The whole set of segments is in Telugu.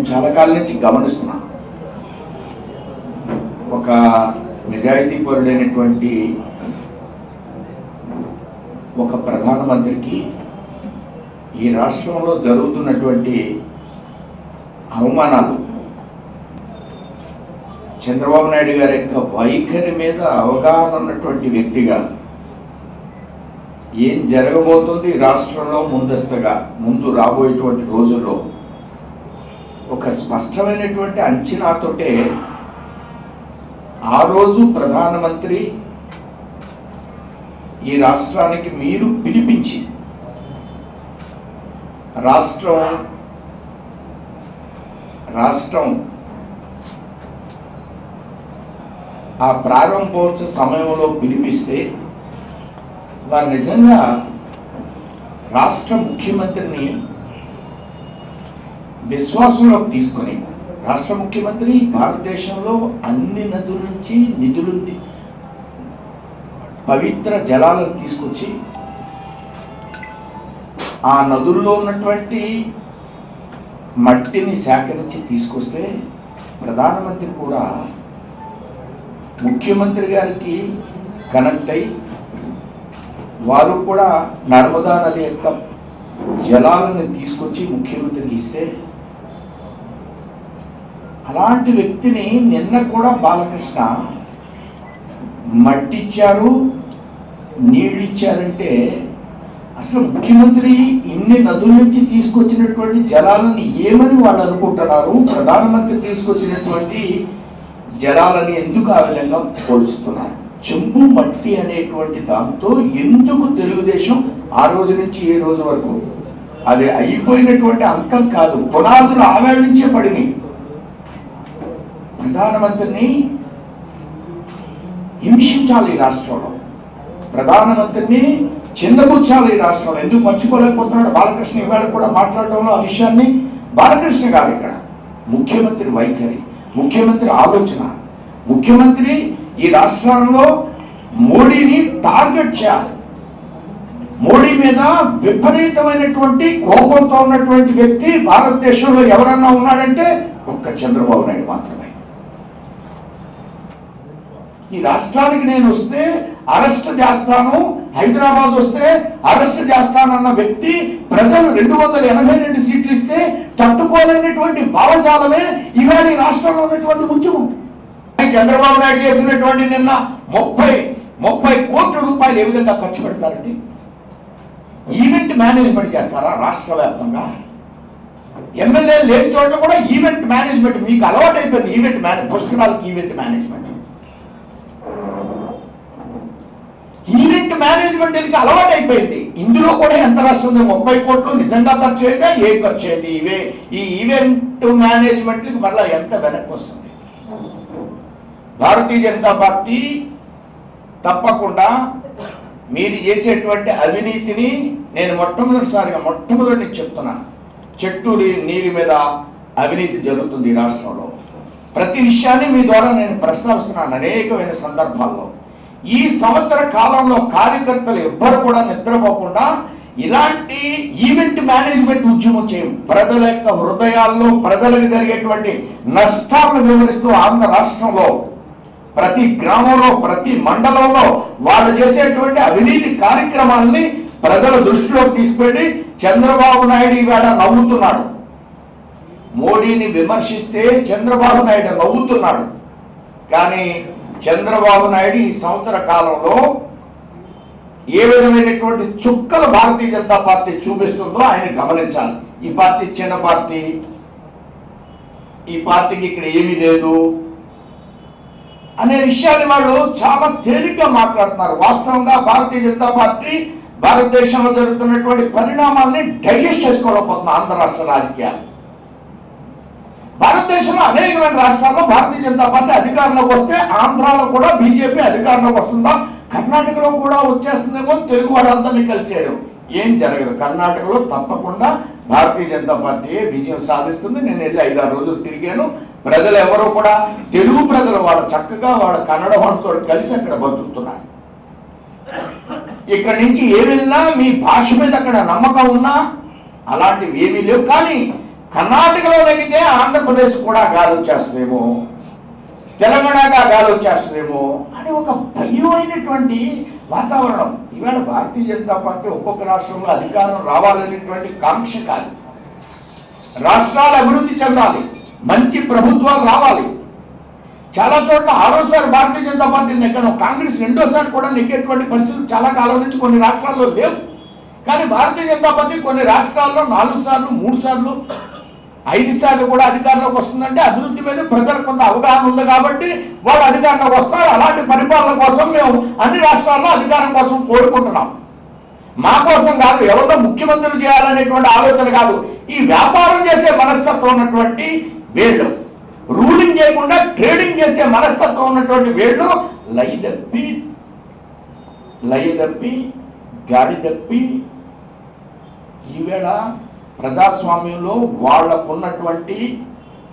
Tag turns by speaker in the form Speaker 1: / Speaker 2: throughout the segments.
Speaker 1: నేను చాలా కాలం నుంచి గమనిస్తున్నాను. ఒక నిజాయితీపరుడైనటువంటి ఒక ప్రధానమంత్రికి ఈ రాష్ట్రంలో జరుగుతున్నటువంటి అవమానాలు, చంద్రబాబు నాయుడు గారి యొక్క వైఖరి మీద అవగాహన ఉన్నటువంటి వ్యక్తిగా ఏం జరగబోతుంది రాష్ట్రంలో ముందస్తుగా ముందు రాబోయేటువంటి రోజుల్లో ఒక స్పష్టమైనటువంటి అంచనాతోటే ఆ రోజు ప్రధానమంత్రి ఈ రాష్ట్రానికి మీరు పిలిపించి రాష్ట్రం ఆ ప్రారంభోత్సవ సమయంలో పిలిపిస్తే వారు నిజంగా రాష్ట్ర ముఖ్యమంత్రిని విశ్వాసంలోకి తీసుకొని, రాష్ట్ర ముఖ్యమంత్రి భారతదేశంలో అన్ని నదుల నుంచి నిధులు పవిత్ర జలాలను తీసుకొచ్చి ఆ నదుల్లో ఉన్నటువంటి మట్టిని సేకరించి తీసుకొస్తే ప్రధానమంత్రి కూడా ముఖ్యమంత్రి గారికి కనెక్ట్ అయి వారు కూడా నర్మదా నది యొక్క జలాలను తీసుకొచ్చి ముఖ్యమంత్రికి ఇస్తే, అలాంటి వ్యక్తిని నిన్న కూడా బాలకృష్ణ మట్టిచ్చారు, నీళ్ళిచ్చారంటే అసలు ముఖ్యమంత్రి ఇన్ని నదుల నుంచి తీసుకొచ్చినటువంటి జలాలను ఏమని వాళ్ళు అనుకుంటున్నారు? ప్రధానమంత్రి తీసుకొచ్చినటువంటి జలాలని ఎందుకు ఆ విధంగా పోల్చుతున్నారు? చెంబు మట్టి అనేటువంటి దాంతో ఎందుకు తెలుగుదేశం ఆ రోజు నుంచి ఈ రోజు వరకు అది అయిపోయినటువంటి అంకం కాదు, పునాదులు ఆవేళ నుంచే పడినాయి. ప్రధానమంత్రిని హింసించాలి ఈ రాష్ట్రంలో, ప్రధానమంత్రిని చిన్నబుచ్చాలి ఈ రాష్ట్రంలో. ఎందుకు మర్చిపోలేకపోతున్నాడు బాలకృష్ణ ఇవాళ కూడా మాట్లాడటంలో ఆ విషయాన్ని? బాలకృష్ణ గారు ఇక్కడ ముఖ్యమంత్రి వైఖరి, ముఖ్యమంత్రి ఆలోచన, ముఖ్యమంత్రి ఈ రాష్ట్రంలో మోడీని టార్గెట్ చేయాలి. మోడీ మీద విపరీతమైనటువంటి కోపంతో ఉన్నటువంటి వ్యక్తి భారతదేశంలో ఎవరన్నా ఉన్నాడంటే ఒక్క చంద్రబాబు నాయుడు మాత్రమే. ఈ రాష్ట్రానికి నేను వస్తే అరెస్ట్ చేస్తాను, హైదరాబాద్ వస్తే అరెస్ట్ చేస్తానన్న వ్యక్తి ప్రజలు 282 సీట్లు ఇస్తే తట్టుకోలేనటువంటి భావజాలమే ఇవాళ ఈ రాష్ట్రంలో ఉన్నటువంటి ఉద్యమం. చంద్రబాబు నాయుడు చేసినటువంటి నిన్న 30 కోట్ల రూపాయలు ఏ విధంగా ఖర్చు పెడతారండి? ఈవెంట్ మేనేజ్మెంట్ చేస్తారా రాష్ట్ర వ్యాప్తంగా? ఎమ్మెల్యే లేని చోట్ల కూడా ఈవెంట్ మేనేజ్మెంట్ మీకు అలవాటు అయిపోయింది. పుస్తకాలకి ఈవెంట్ మేనేజ్మెంట్ అలవాటు అయిపోయింది. ఇందులో కూడా ఎంత వస్తుంది? 30 కోట్లు నిజంగా ఖర్చు అయిందా? ఏం ఖర్చు అయింది? ఈ ఈవెంట్ మేనేజ్మెంట్కి మళ్ళీ ఎంత వెనక్కి వస్తుంది? భారతీయ జనతా పార్టీ తప్పకుండా మీరు చేసేటువంటి అవినీతిని నేను మొట్టమొదటి చెప్తున్నాను. చెట్టు నీరు మీద అవినీతి జరుగుతుంది ఈ రాష్ట్రంలో. ప్రతి విషయాన్ని మీ ద్వారా నేను ప్రస్తావిస్తున్నాను అనేకమైన సందర్భాల్లో. ఈ సంవత్సర కాలంలో కార్యకర్తలు ఎవ్వరు కూడా నిద్రపోకుండా ఇలాంటి ఈవెంట్ మేనేజ్మెంట్ ఉద్యమం చేయం. ప్రజల యొక్క హృదయాల్లో ప్రజలకు జరిగేటువంటి నష్టాలను వివరిస్తూ ఆంధ్ర రాష్ట్రంలో ప్రతి గ్రామంలో ప్రతి మండలంలో వాళ్ళు చేసేటువంటి అవినీతి కార్యక్రమాలని ప్రజల దృష్టిలోకి తీసుకెళ్ళి చంద్రబాబు నాయుడు ఇవాళ నవ్వుతున్నాడు. మోడీని విమర్శిస్తే చంద్రబాబు నాయుడు నవ్వుతున్నాడు. కానీ చంద్రబాబు నాయుడు ఈ సంవత్సర కాలంలో ఏ విధమైనటువంటి చుక్కలు భారతీయ జనతా పార్టీ చూపిస్తుందో ఆయన గమనించాలి. ఈ పార్టీ చిన్న పార్టీ, ఈ పార్టీకి ఇక్కడ ఏమీ లేదు అనే విషయాన్ని వాళ్ళు చాలా తేలిగ్గా మాట్లాడుతున్నారు. వాస్తవంగా భారతీయ జనతా పార్టీ భారతదేశంలో జరుగుతున్నటువంటి పరిణామాల్ని డైజెస్ట్ చేసుకోలేకపోతున్న ఆంధ్ర రాష్ట్ర రాజకీయాలు. భారతదేశంలో అనేకమైన రాష్ట్రాల్లో భారతీయ జనతా పార్టీ అధికారంలోకి వస్తే ఆంధ్రాలో కూడా బీజేపీ అధికారంలోకి వస్తుందా? కర్ణాటకలో కూడా వచ్చేస్తుందేమో, తెలుగు వాళ్ళందరినీ కలిసేయడం. ఏం జరగదు. కర్ణాటకలో తప్పకుండా భారతీయ జనతా పార్టీ విజయం సాధిస్తుంది. నేను వెళ్ళి 5-6 రోజులు తిరిగాను. ప్రజలు ఎవరో కూడా తెలుగు ప్రజలు వాళ్ళు చక్కగా వాళ్ళ కన్నడ వాళ్ళతో కలిసి అక్కడ బతుకుతున్నారు. ఇక్కడి నుంచి ఏ వెళ్ళినా మీ భాష మీద అక్కడ నమ్మకం ఉన్నా అలాంటివి ఏమీ లేవు. కానీ కర్ణాటకలో తగ్గితే ఆంధ్రప్రదేశ్ కూడా గాలి వచ్చేస్తుందేమో, తెలంగాణగా గాలి వచ్చేస్తుందేమో అని ఒక భయమైనటువంటి వాతావరణం. ఈవేళ భారతీయ జనతా పార్టీ ఒక్కొక్క రాష్ట్రంలో అధికారం రావాలనేటువంటి కాంక్ష కాదు. రాష్ట్రాలు అభివృద్ధి చెందాలి, మంచి ప్రభుత్వాలు రావాలి. చాలా చోట్ల ఆరోసారి భారతీయ జనతా పార్టీ నెగ్గడం, కాంగ్రెస్ రెండోసారి కూడా నెగ్గేటువంటి పరిస్థితులు చాలా కాలం నుంచి కొన్ని రాష్ట్రాల్లో లేవు. కానీ భారతీయ జనతా పార్టీ కొన్ని రాష్ట్రాల్లో 4 సార్లు 3 సార్లు 5 సార్లు కూడా అధికారంలోకి వస్తుందంటే అభివృద్ధి మీద ప్రజలకు కొంత అవగాహన ఉంది కాబట్టి వాళ్ళు అధికారంలోకి వస్తారు. అలాంటి పరిపాలన కోసం మేము అన్ని రాష్ట్రాల్లో అధికారం కోసం కోరుకుంటున్నాం. మా కోసం కాదు, ఎవరో ముఖ్యమంత్రులు చేయాలనేటువంటి ఆలోచన కాదు. ఈ వ్యాపారం చేసే మనస్తత్వం ఉన్నటువంటి వీళ్ళు, రూలింగ్ చేయకుండా ట్రేడింగ్ చేసే మనస్తత్వం ఉన్నటువంటి వీళ్ళు లయ తప్పి గాడి తప్పి ఈవేళ ప్రజాస్వామ్యంలో వాళ్లకున్నటువంటి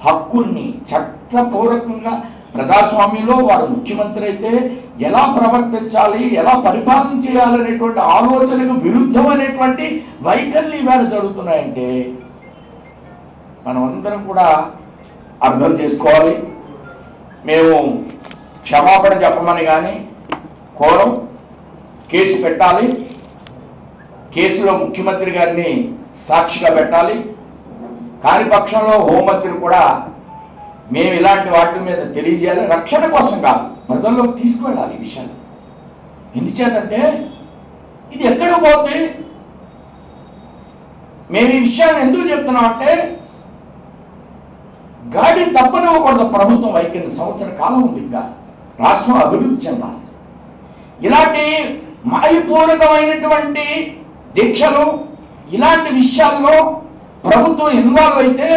Speaker 1: హక్కుల్ని చట్టపూర్వకంగా ప్రజాస్వామ్యంలో వారు ముఖ్యమంత్రి అయితే ఎలా ప్రవర్తించాలి, ఎలా పరిపాలన చేయాలనేటువంటి ఆలోచనకు విరుద్ధమైనటువంటి వైఖరులు ఈవేళ జరుగుతున్నాయంటే మనం అందరం కూడా అర్థం చేసుకోవాలి. మేము క్షమాపణ చెప్పమని కానీ కోరం, కేసు పెట్టాలి, కేసులో ముఖ్యమంత్రి గారిని సాక్షిగా పెట్టాలి. కాని పక్షంలో హోంమంత్రి కూడా మేము ఇలాంటి వాటి మీద తెలియజేయాలి. రక్షణ కోసం కాదు, ప్రజల్లోకి తీసుకువెళ్ళాలి ఈ విషయాన్ని. ఎందుచేతంటే ఇది ఎక్కడ పోతుంది? మేము ఈ విషయాన్ని ఎందుకు చెప్తున్నాం అంటే గాడి తప్పనివ్వకూడదు. ప్రభుత్వం వైఖరి సంవత్సర కాలం ఉంది, ఇంకా రాష్ట్రం అభివృద్ధి చెందాలి. ఇలాంటి మాయపూరితమైనటువంటి దీక్షలు, ఇలాంటి విషయాల్లో ప్రభుత్వం ఇన్వాల్వ్ అయితే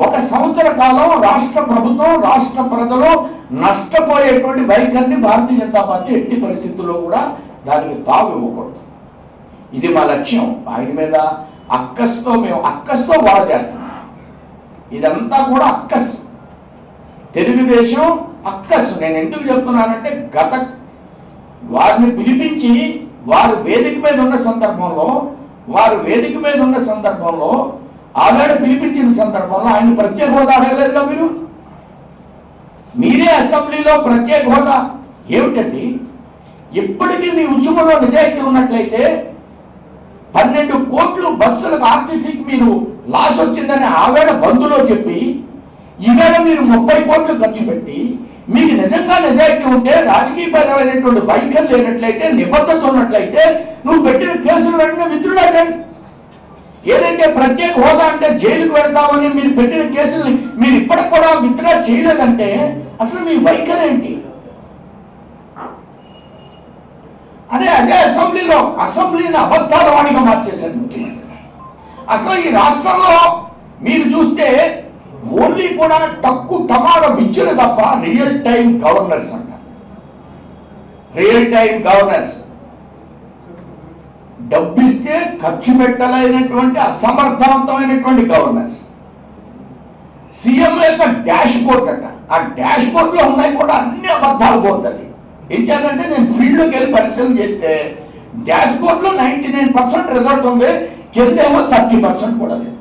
Speaker 1: 1 సంవత్సర కాలం రాష్ట్ర ప్రభుత్వం, రాష్ట్ర ప్రజలు నష్టపోయేటువంటి వైఖరిని భారతీయ జనతా పార్టీ ఎట్టి పరిస్థితుల్లో కూడా దానికి తావు ఇవ్వకూడదు. ఇది మా లక్ష్యం. ఆయన మీద అక్కస్తో గొడవ చేస్తున్నాం. ఇదంతా కూడా అక్కస్, తెలుగుదేశం అక్కస్. నేను ఎందుకు చెప్తున్నానంటే వారిని పిలిపించి వారు వేదిక మీద ఉన్న సందర్భంలో ఆవేళ పిలిపించిన సందర్భంలో ఆయన ప్రత్యేక హోదా అడగలేదుగా మీరే అసెంబ్లీలో ప్రత్యేక హోదా ఏమిటండి? ఇప్పటికీ మీ ఉద్యమంలో నిజాయితీ ఉన్నట్లయితే 12 కోట్లు బస్సులకు ఆర్టీసీకి మీరు లాస్ వచ్చిందని ఆవేళ బంధులో చెప్పి ఈవేళ మీరు 30 కోట్లు ఖర్చు పెట్టి మీకు నిజంగా నిజాయితీ ఉంటే, రాజకీయపరమైనటువంటి వైఖరి లేనట్లయితే, నిబద్ధత ఉన్నట్లయితే నువ్వు పెట్టిన కేసులు వెంటనే విత్డ్రా చేయండి. ఏదైతే ప్రత్యేక హోదా అంటే జైలుకు వెళ్తామని మీరు పెట్టిన కేసుల్ని మీరు ఇప్పటికి కూడా విత్డ్రా చేయలేదంటే అసలు మీ వైఖరి ఏంటి? అదే అసెంబ్లీని అబద్ధాల వాడిగా మార్చేశారు ముఖ్యమంత్రి. అసలు ఈ రాష్ట్రంలో మీరు చూస్తే ఓన్లీ కూడా టక్కు టమాటో విచ్చులు తప్ప రియల్ టైం గవర్నర్స్ అంట. రియల్ టైం గవర్నర్స్ డబ్బిస్తే ఖర్చు పెట్టలేనటువంటి అసమర్థవంతమైనటువంటి గవర్నర్స్. సీఎం యొక్క డాష్ బోర్డ్ అంట, ఆ డాష్ బోర్డ్ లో ఉన్నాయి కూడా అన్ని అబద్ధాలు పోతుంది. ఏం చేయాలంటే నేను ఫీల్డ్లోకి వెళ్ళి పరిశీలన చేస్తే డాష్ బోర్డ్ లో 99% రిజల్ట్ ఉంది, కిందేమో 30% కూడా లేదు.